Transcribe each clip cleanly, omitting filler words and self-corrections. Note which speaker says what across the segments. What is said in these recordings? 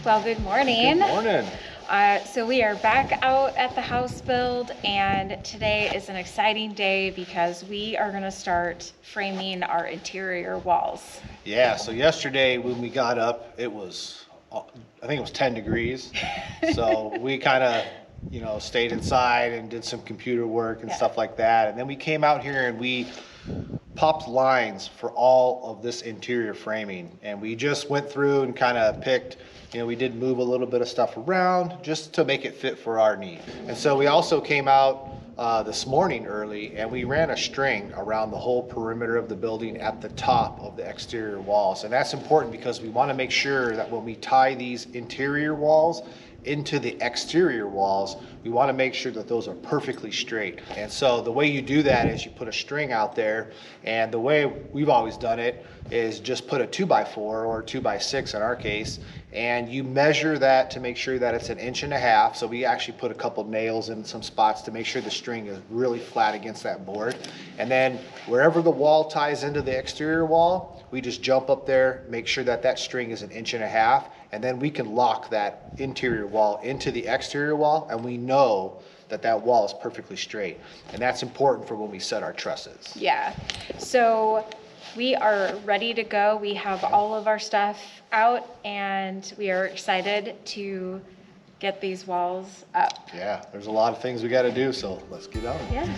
Speaker 1: Well, good morning.
Speaker 2: Good morning.
Speaker 1: So we are back out at the house build, and today is an exciting day because we are going to start framing our interior walls.
Speaker 2: Yeah, so yesterday when we got up, it was, I think it was 10 degrees. So we kind of, stayed inside and did some computer work and stuff like that. And then we came out here and we popped lines for all of this interior framing. And we just went through and kind of picked, we did move a little bit of stuff around just to make it fit for our need. And so we also came out this morning early and we ran a string around the whole perimeter of the building at the top of the exterior walls. And that's important because we want to make sure that when we tie these interior walls into the exterior walls, we want to make sure that those are perfectly straight. And so the way you do that is you put a string out there, and the way we've always done it is just put a 2x4 or 2x6 in our case, and you measure that to make sure that it's 1.5 inches. So we actually put a couple nails in some spots to make sure the string is really flat against that board. And then wherever the wall ties into the exterior wall, we just jump up there, make sure that that string is 1.5 inches, and then we can lock that interior wall into the exterior wall, and we know that that wall is perfectly straight. And that's important for when we set our trusses.
Speaker 1: Yeah, so we are ready to go. We have all of our stuff out, and we are excited to get these walls up.
Speaker 2: Yeah, there's a lot of things we got to do, so let's get on.
Speaker 1: Yeah.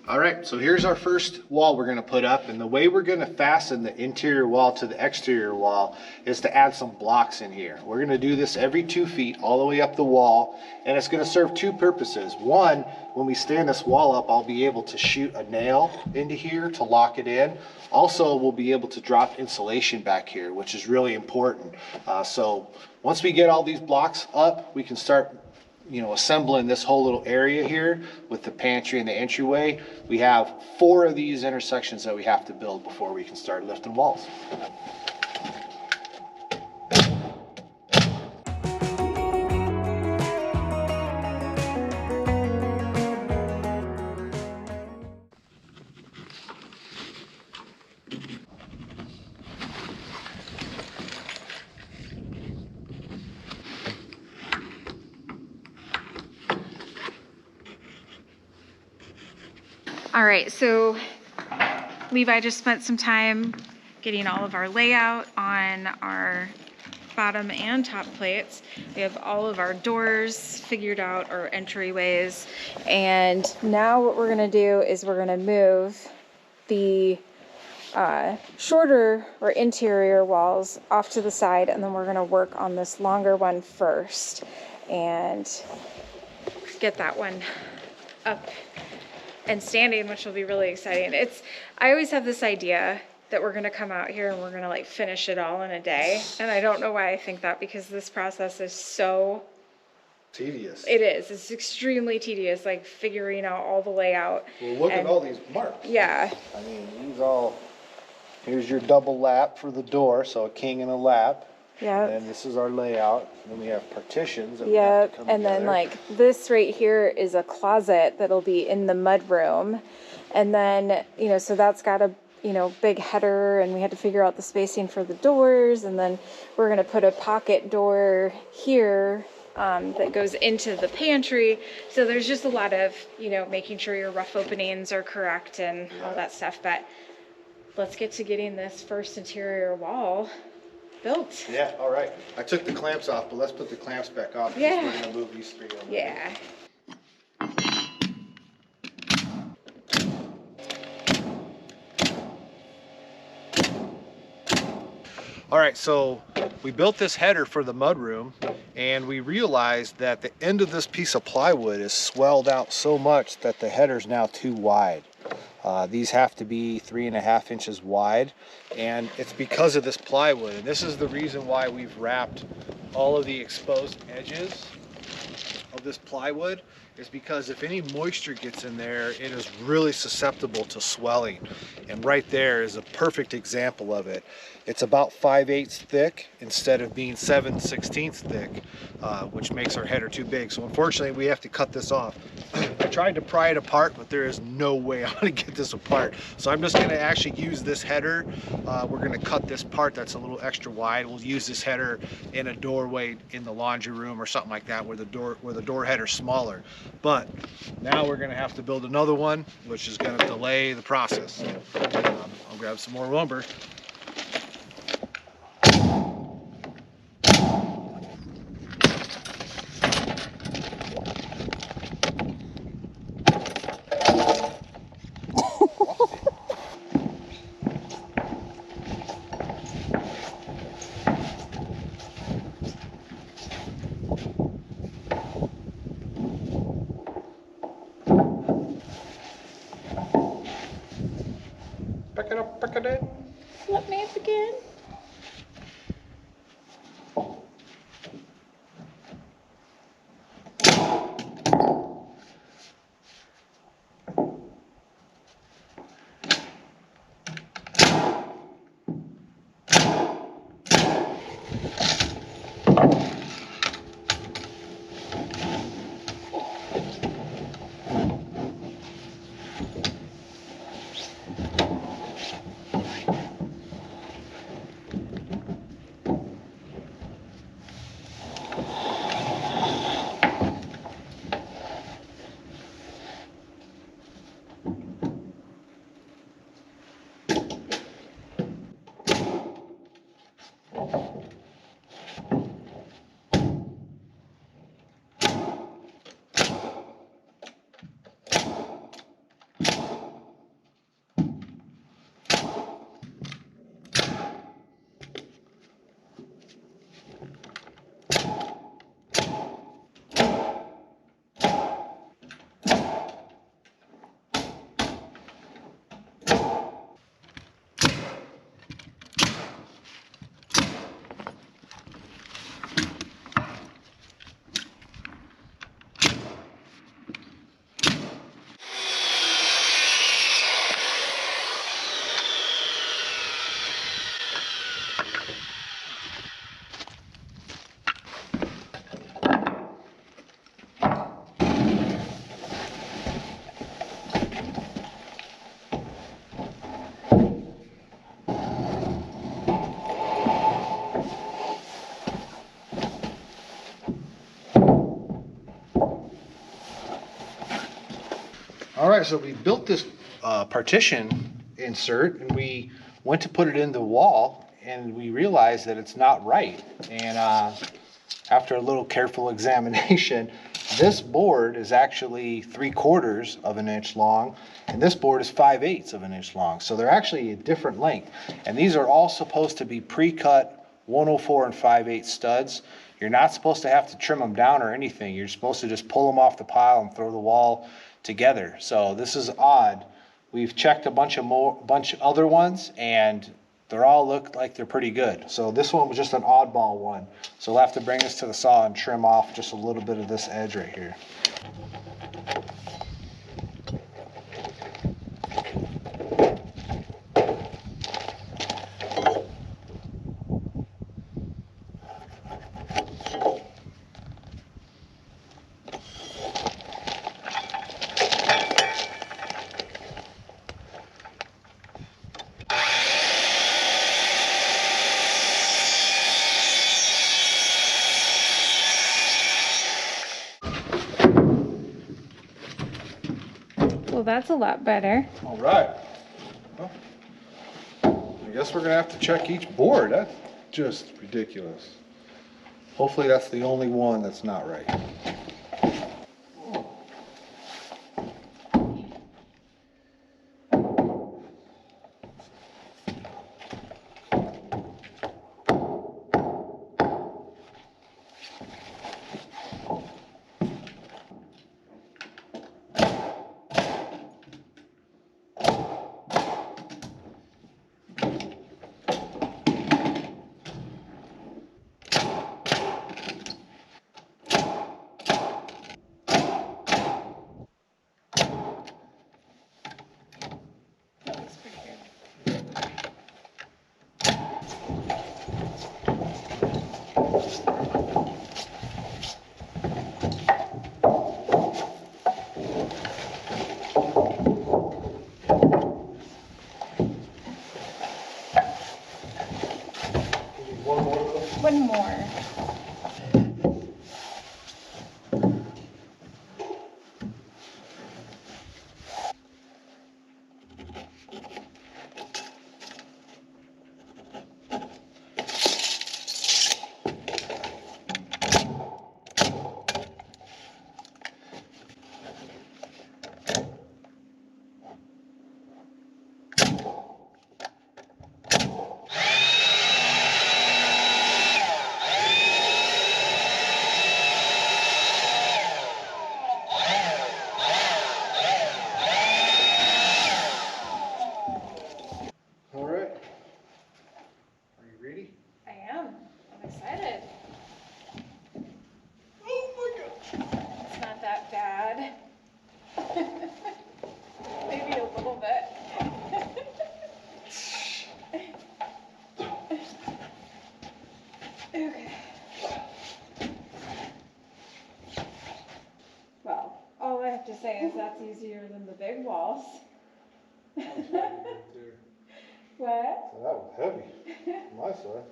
Speaker 2: All right, so here's our first wall we're gonna put up, and the way we're gonna fasten the interior wall to the exterior wall is to add some blocks in here. We're gonna do this every 2 feet all the way up the wall, and it's gonna serve two purposes. One, when we stand this wall up, I'll be able to shoot a nail into here to lock it in. Also, we'll be able to drop insulation back here, which is really important. So once we get all these blocks up, we can start assembling this whole little area here with the pantry and the entryway. We have 4 of these intersections that we have to build before we can start lifting walls.
Speaker 1: All right, so Levi just spent some time getting all of our layout on our bottom and top plates. We have all of our doors figured out, our entryways, and now what we're gonna do is we're gonna move the shorter or interior walls off to the side, and then we're gonna work on this longer one first and get that one up and standing, which will be really exciting. I always have this idea that we're gonna come out here and we're gonna like finish it all in a day. And I don't know why I think that, because this process is so
Speaker 2: Tedious.
Speaker 1: It is. It's extremely tedious, like figuring out all the layout.
Speaker 2: Well, look at all these marks.
Speaker 1: Yeah.
Speaker 2: I mean, here's your double lap for the door, so a king and a lap.
Speaker 1: Yeah.
Speaker 2: And then this is our layout. And then we have partitions that we have to come
Speaker 1: and
Speaker 2: together.
Speaker 1: then like this right here is a closet that'll be in the mud room. And then, so that's got a, big header, and we had to figure out the spacing for the doors. And then we're going to put a pocket door here that goes into the pantry. So there's just a lot of, making sure your rough openings are correct and all that stuff. But let's get to getting this first interior wall built.
Speaker 2: Yeah, all right. I took the clamps off, but let's put the clamps back on because we're going to move these 3 over.
Speaker 1: Yeah.
Speaker 2: All right, so we built this header for the mudroom, and we realized that the end of this piece of plywood is swelled out so much that the header's now too wide. These have to be 3.5 inches wide, and it's because of this plywood. And this is the reason why we've wrapped all of the exposed edges of this plywood, is because if any moisture gets in there, it is really susceptible to swelling. And right there is a perfect example of it. It's about 5/8 thick instead of being 7/16 thick, which makes our header too big. So unfortunately, we have to cut this off. I tried to pry it apart, but there is no way I'm gonna get this apart. So I'm just gonna actually use this header. We're gonna cut this part that's a little extra wide. We'll use this header in a doorway in the laundry room or something like that, where the door header's smaller. But now we're gonna have to build another one, which is gonna delay the process. I'll grab some more lumber. Pick it up, pick it in.
Speaker 1: Let me begin.
Speaker 2: All right, so we built this partition insert, and we went to put it in the wall, and we realized that it's not right. And after a little careful examination, this board is actually 3/4 of an inch long, and this board is 5/8 of an inch long. So they're actually a different length. And these are all supposed to be pre-cut 104 and 5/8 studs. You're not supposed to have to trim them down or anything. You're supposed to just pull them off the pile and throw the wall together. So this is odd. We've checked a bunch of other ones, and they're all look like they're pretty good. So this one was just an oddball one. So we'll have to bring this to the saw and trim off just a little bit of this edge right here.
Speaker 1: Well, that's a lot better.
Speaker 2: All right. Well, I guess we're gonna have to check each board. That's just ridiculous. Hopefully that's the only one that's not right.
Speaker 1: that bad. Maybe a little bit. Okay. Well, all I have to say is that's easier than the big walls. What?
Speaker 2: So that was heavy, my side.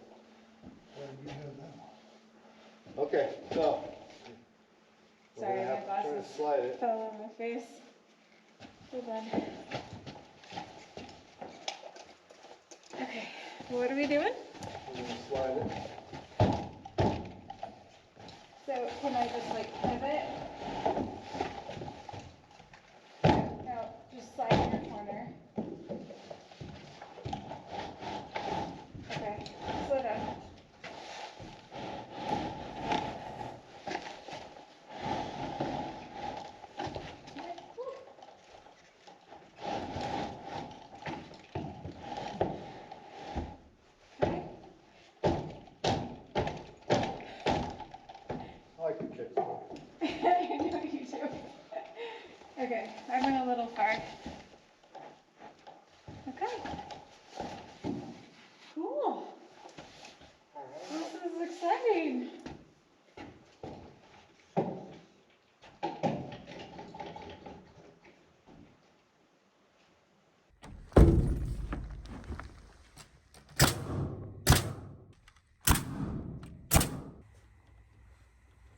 Speaker 2: Okay, so. we're
Speaker 1: Sorry,
Speaker 2: gonna
Speaker 1: my
Speaker 2: have to try to
Speaker 1: glasses
Speaker 2: slide it.
Speaker 1: fell on my face. Hold on. Okay, what are we doing?
Speaker 2: We're gonna slide it.
Speaker 1: So can I just like pivot? No, just slide in your corner. Okay, slow down. Okay.
Speaker 2: I like the kickstart.
Speaker 1: I know you do. Okay, I went a little far. Okay. Cool. This is exciting.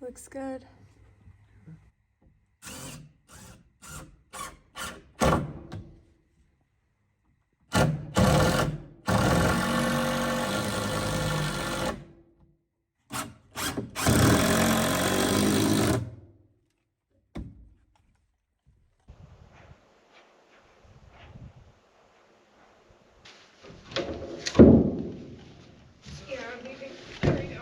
Speaker 1: Looks good. Yeah, maybe. There we go.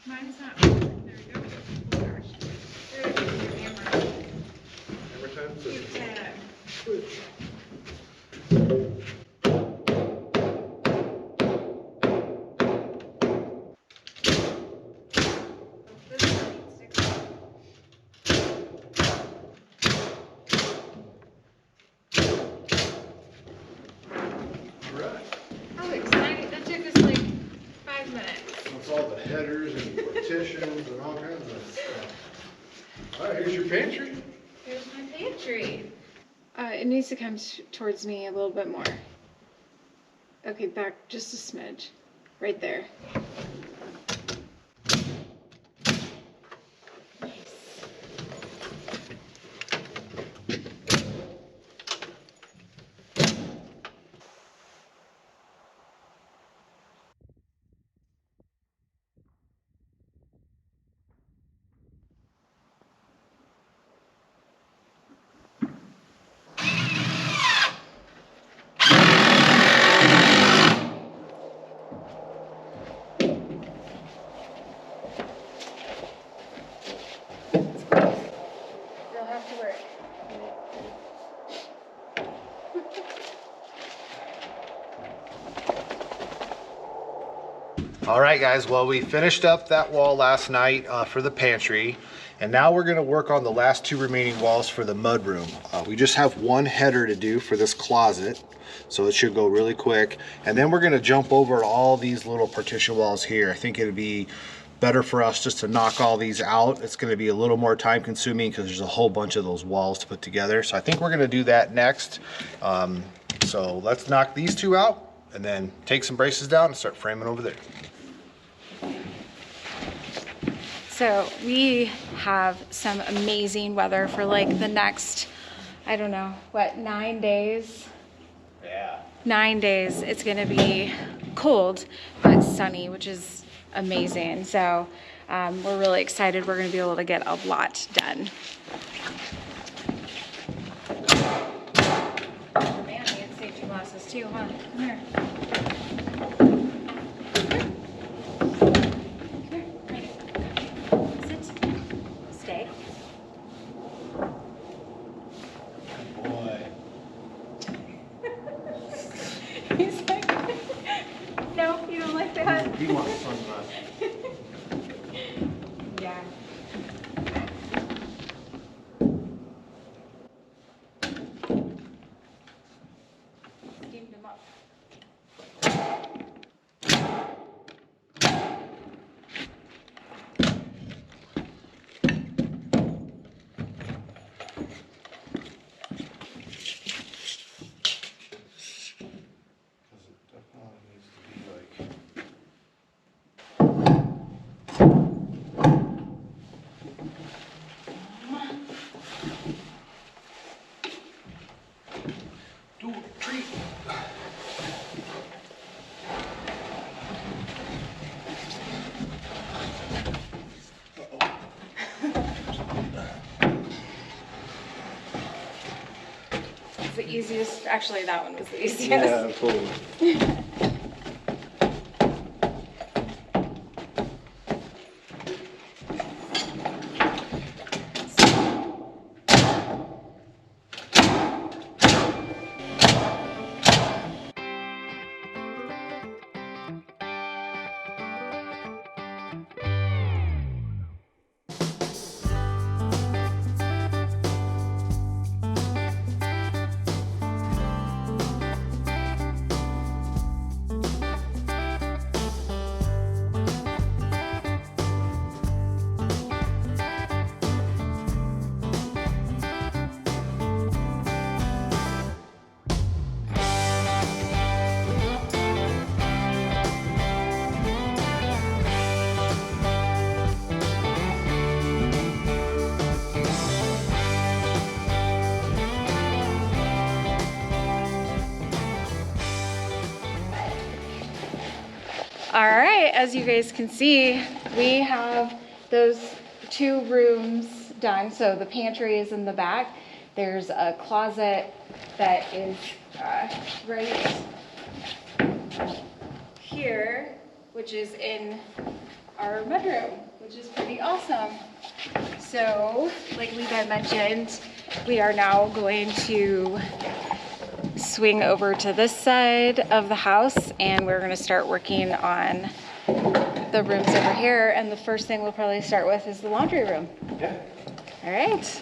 Speaker 1: Mine's not. There we go. Oh gosh. There we go. Hammer.
Speaker 2: Hammer time?
Speaker 1: Cute tag. This one sticks out.
Speaker 2: Alright.
Speaker 1: How exciting. That took us like 5 minutes.
Speaker 2: That's all the headers and partitions and all kinds of stuff. Alright, here's your pantry.
Speaker 1: Here's my pantry. It needs to come towards me a little bit more. Okay, back just a smidge. Right there. Nice. You'll have to work.
Speaker 2: All right, guys, well, we finished up that wall last night for the pantry, and now we're gonna work on the last 2 remaining walls for the mudroom. We just have one header to do for this closet, so it should go really quick. And then we're gonna jump over all these little partition walls here. I think it'd be better for us just to knock all these out. It's gonna be a little more time consuming because there's a whole bunch of those walls to put together. So I think we're gonna do that next. So let's knock these 2 out and then take some braces down and start framing over there.
Speaker 1: So we have some amazing weather for like the next, I don't know, what, 9 days?
Speaker 2: Yeah.
Speaker 1: 9 days. It's gonna be cold, but sunny, which is amazing. So we're really excited. We're gonna be able to get a lot done. Oh man, we had safety glasses too, huh? Come here. Come here. Say hi.
Speaker 2: He wants sunglasses.
Speaker 1: Yeah. Steamed him up. It's the easiest. Actually, that one was the easiest.
Speaker 2: Yeah, totally.
Speaker 1: All right, as you guys can see, we have those 2 rooms done. So the pantry is in the back. There's a closet that is right here, which is in our mudroom, which is pretty awesome. So, like Levi mentioned, we are now going to swing over to this side of the house, and we're going to start working on the rooms over here. And the first thing we'll probably start with is the laundry room.
Speaker 2: Yeah.
Speaker 1: All right.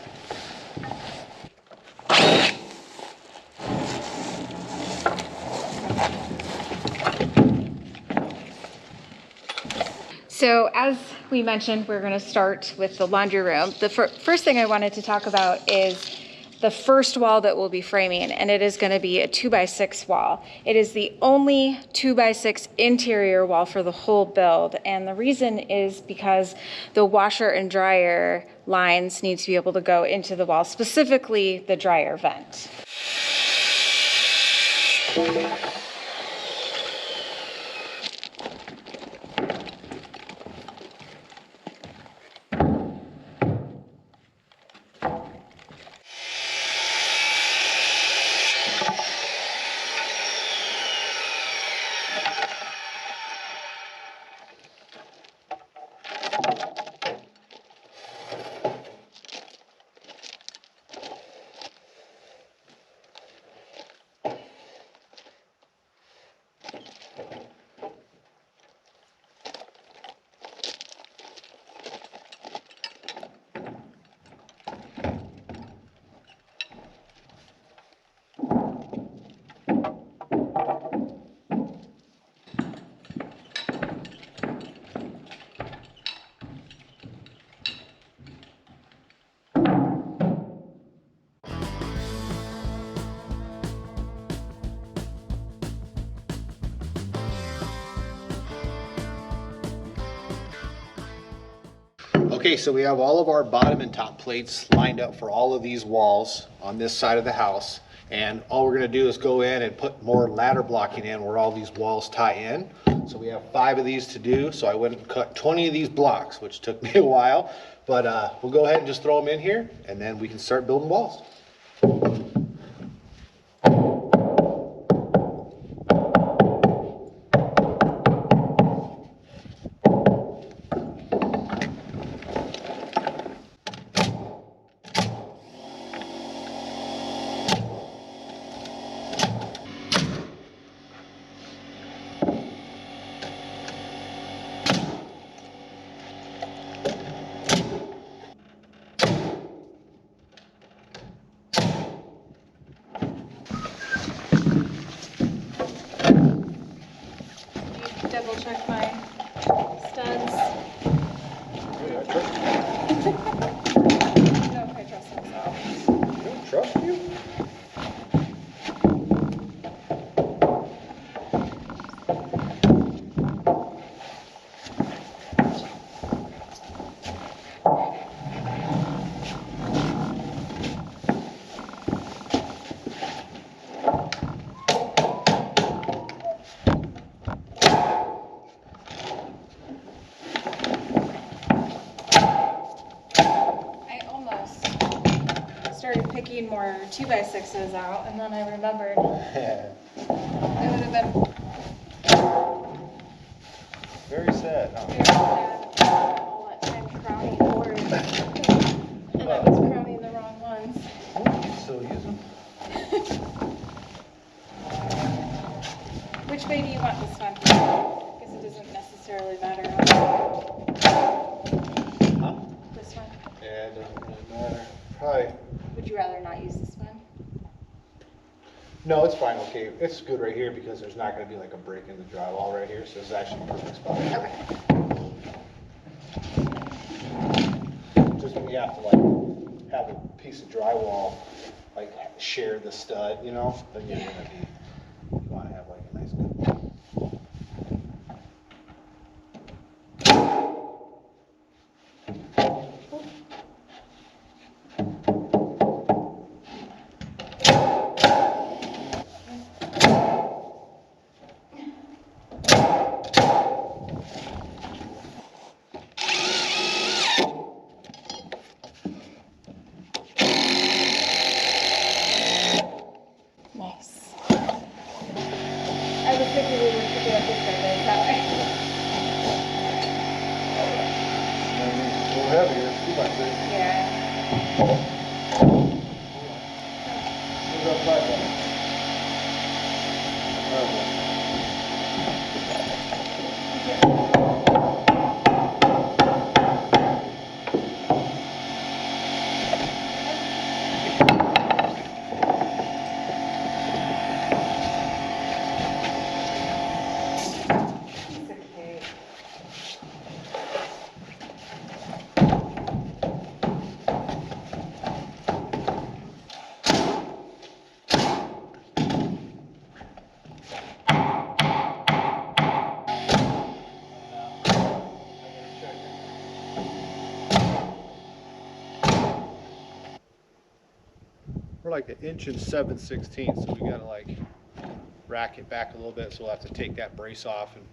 Speaker 1: So as we mentioned, we're going to start with the laundry room. The first thing I wanted to talk about is the first wall that we'll be framing, and it is going to be a 2x6 wall. It is the only 2x6 interior wall for the whole build, and the reason is because the washer and dryer lines need to be able to go into the wall, specifically the dryer vent.
Speaker 2: Okay, so we have all of our bottom and top plates lined up for all of these walls on this side of the house. And all we're gonna do is go in and put more ladder blocking in where all these walls tie in. So we have 5 of these to do. So I went and cut 20 of these blocks, which took me a while. But we'll go ahead and just throw them in here, and then we can start building walls.
Speaker 1: double check my studs.
Speaker 2: Hey, I trust you.
Speaker 1: I don't know if I trust myself.
Speaker 2: I don't trust you?
Speaker 1: Started picking more 2x6s out, and then I remembered it would have been
Speaker 2: Very sad.
Speaker 1: very sad all that time crowning boards, and I was crowning the wrong ones.
Speaker 2: You can still use them.
Speaker 1: Which way do you want this one? I guess it doesn't necessarily matter.
Speaker 2: Huh?
Speaker 1: This one?
Speaker 2: Yeah, it doesn't really matter. Probably.
Speaker 1: Would you rather not use this one?
Speaker 2: No, it's fine, okay. It's good right here because there's not gonna be like a break in the drywall right here, so it's actually a perfect spot.
Speaker 1: Okay.
Speaker 2: Just when you have to like have a piece of drywall, like share the stud, you know, then you're gonna be, you wanna have like a nice good.
Speaker 1: Nice. I was thinking we were picking up the survey that way.
Speaker 2: A little heavier, 2x6.
Speaker 1: Yeah.
Speaker 2: Where's that flat one? We're like 1 inch and 7/16, so we gotta like rack it back a little bit, so we'll have to take that brace off and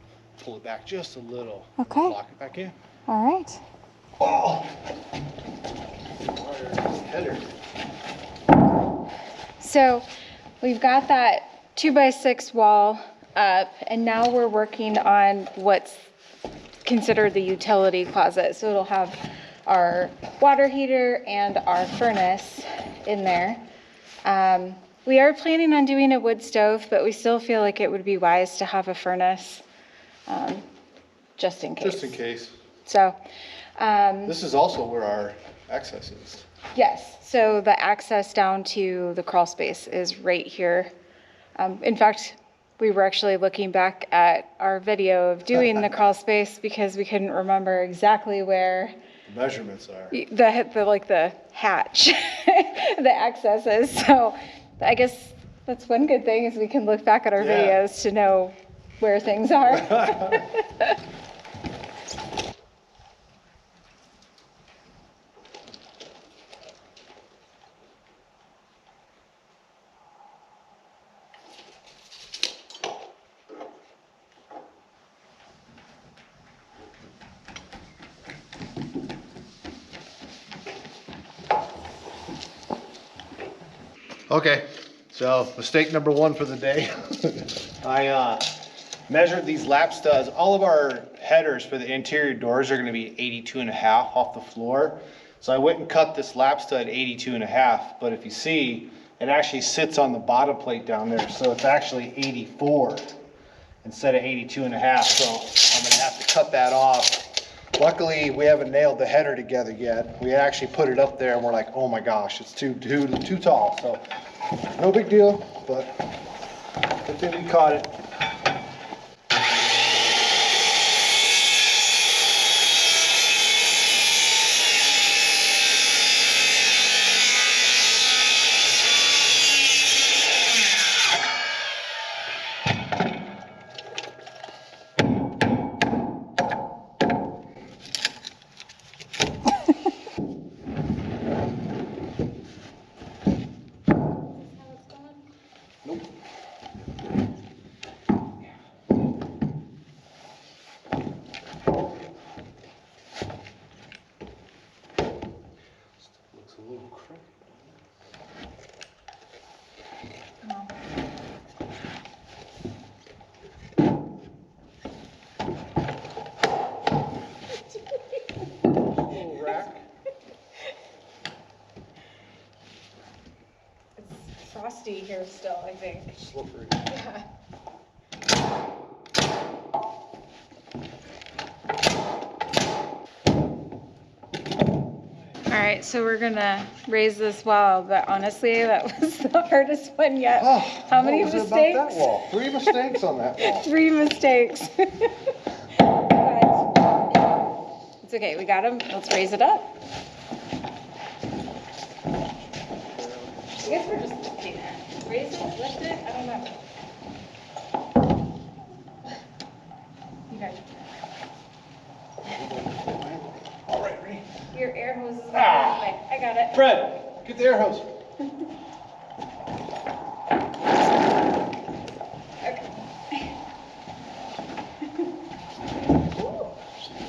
Speaker 2: pull it back just a little.
Speaker 1: Okay.
Speaker 2: Lock it back in.
Speaker 1: All right.
Speaker 2: Oh! Header.
Speaker 1: So we've got that 2x6 wall up, and now we're working on what's considered the utility closet. So it'll have our water heater and our furnace in there. We are planning on doing a wood stove, but we still feel like it would be wise to have a furnace, just in case.
Speaker 2: Just in case.
Speaker 1: So,
Speaker 2: This is also where our access is.
Speaker 1: yes, so the access down to the crawl space is right here. In fact, we were actually looking back at our video of doing the crawl space because we couldn't remember exactly where
Speaker 2: The measurements are.
Speaker 1: the hatch, the access is. So I guess that's one good thing is we can look back at our
Speaker 2: Yeah.
Speaker 1: videos to know where things are.
Speaker 2: Okay, so mistake number 1 for the day. I measured these lap studs. All of our headers for the interior doors are gonna be 82.5 off the floor. So I went and cut this lap stud 82.5, but if you see, it actually sits on the bottom plate down there. So it's actually 84 instead of 82.5. So I'm gonna have to cut that off. Luckily, we haven't nailed the header together yet. We actually put it up there and we're like, oh my gosh, it's too tall. So no big deal, but good thing we caught it.
Speaker 1: here still, I think.
Speaker 2: Slippery.
Speaker 1: Yeah. All right, so we're gonna raise this wall, but honestly, that was the hardest one yet.
Speaker 2: Oh,
Speaker 1: how many
Speaker 2: what was
Speaker 1: mistakes?
Speaker 2: it about that wall? 3 mistakes on that wall.
Speaker 1: 3 mistakes. But it's okay, we got them. Let's raise it up. I guess we're just lifting it. Raise it, lift it, I don't know. You guys.
Speaker 2: All right, ready?
Speaker 1: Your air hose is going this way. I got it.
Speaker 2: Fred, get the air hose.
Speaker 1: Okay.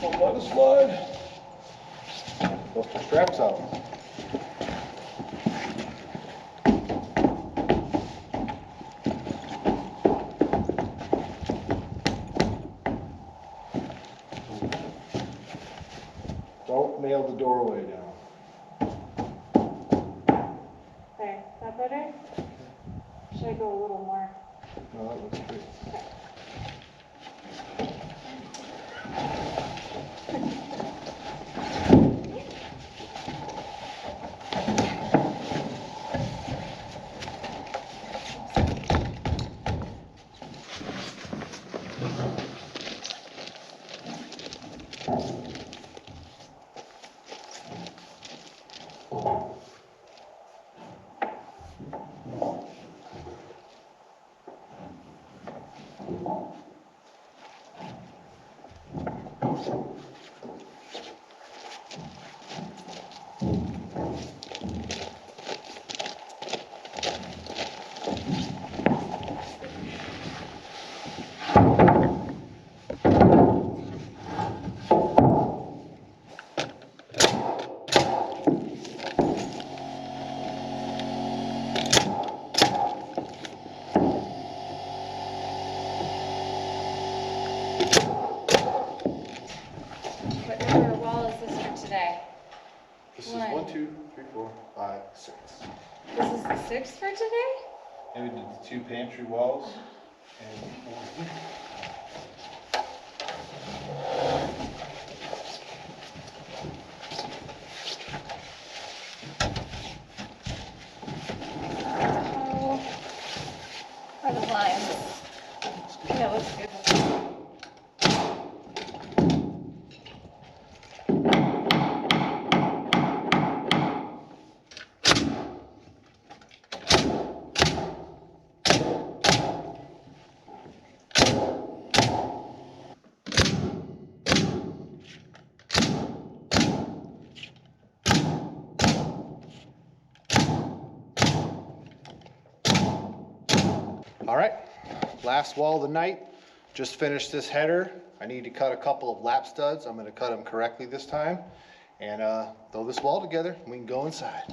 Speaker 2: Don't let us slide. Lift the straps out. Don't nail the doorway down.
Speaker 1: There, is that better? Should I go a little more?
Speaker 2: No, that looks great.
Speaker 1: What number wall is this for today?
Speaker 2: This is
Speaker 1: One.
Speaker 2: 1, 2, 3, 4, 5, 6.
Speaker 1: This is the 6th for today?
Speaker 2: And we did the 2 pantry walls and 4 here.
Speaker 1: Oh, are the lines? Yeah, looks good.
Speaker 2: All right, last wall of the night. Just finished this header. I need to cut a couple of lap studs. I'm gonna cut them correctly this time and throw this wall together and we can go inside.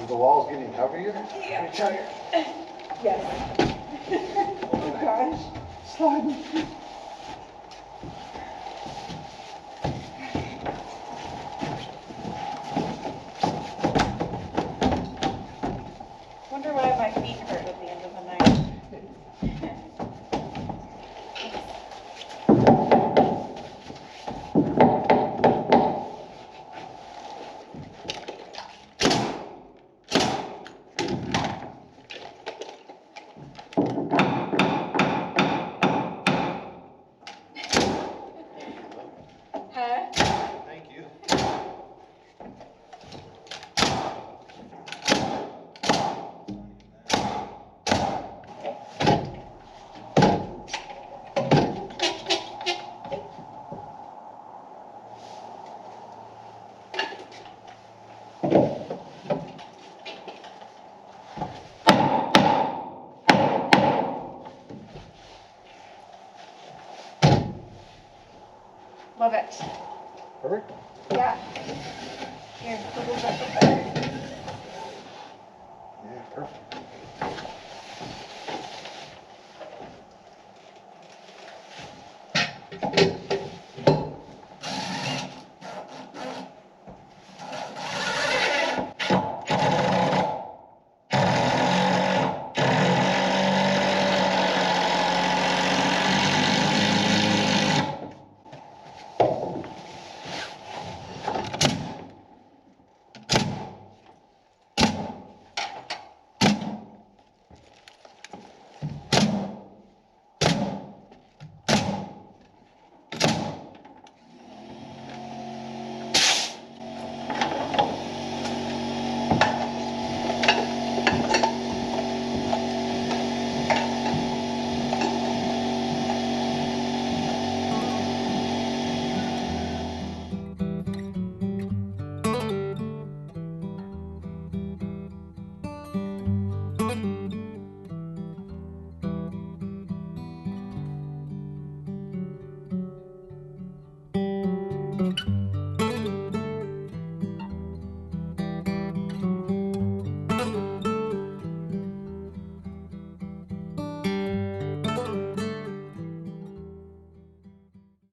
Speaker 2: The wall's getting heavier.
Speaker 1: Yeah.
Speaker 2: Let me tell you.
Speaker 1: Yes. Oh gosh.
Speaker 2: Sliding.
Speaker 1: Wonder why my feet hurt at the end of the night. Love it.
Speaker 2: Perfect.
Speaker 1: Yeah. Here, a little bit better.
Speaker 2: Yeah, perfect.